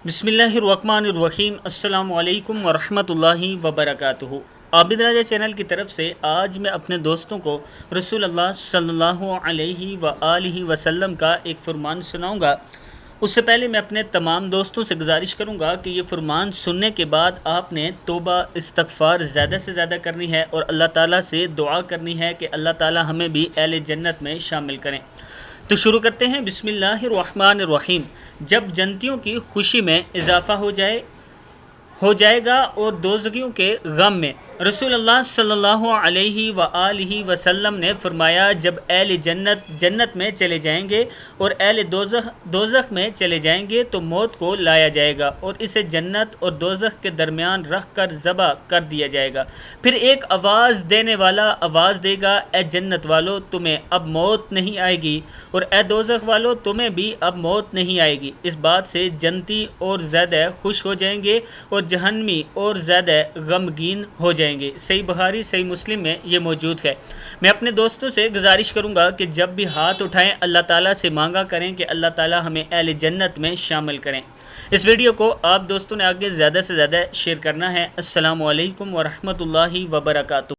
بسم اللہ الرحمن الرحیم۔ السلام علیکم ورحمۃ اللہ وبرکاتہ۔ عابد راجہ چینل کی طرف سے آج میں اپنے دوستوں کو رسول اللہ صلی اللہ علیہ وآلہ وسلم کا ایک فرمان سناؤں گا۔ اس سے پہلے میں اپنے تمام دوستوں سے گزارش کروں گا کہ یہ فرمان سننے کے بعد آپ نے توبہ استغفار زیادہ سے زیادہ کرنی ہے اور اللہ تعالیٰ سے دعا کرنی ہے کہ اللہ تعالیٰ ہمیں بھی اہل جنت میں شامل کریں۔ تو شروع کرتے ہیں۔ بسم اللہ الرحمن الرحیم۔ جب جنتیوں کی خوشی میں اضافہ ہو جائے گا اور دوزخیوں کے غم میں، رسول اللہ صلی اللہ علیہ وآلہ وسلم نے فرمایا جب اہل جنت جنت میں چلے جائیں گے اور اہل دوزخ میں چلے جائیں گے تو موت کو لایا جائے گا اور اسے جنت اور دوزخ کے درمیان رکھ کر ذبح کر دیا جائے گا۔ پھر ایک آواز دینے والا آواز دے گا، اے جنت والو تمہیں اب موت نہیں آئے گی، اور اے دوزخ والو تمہیں بھی اب موت نہیں آئے گی۔ اس بات سے جنتی اور زیادہ خوش ہو جائیں گے اور جہنمی اور زیادہ غمگین ہو جائیں گے۔ صحیح بخاری صحیح مسلم میں یہ موجود ہے۔ میں اپنے دوستوں سے گزارش کروں گا کہ جب بھی ہاتھ اٹھائیں اللہ تعالیٰ سے مانگا کریں کہ اللہ تعالیٰ ہمیں اہل جنت میں شامل کریں۔ اس ویڈیو کو آپ دوستوں نے آگے زیادہ سے زیادہ شیئر کرنا ہے۔ السلام علیکم ورحمۃ اللہ وبرکاتہ۔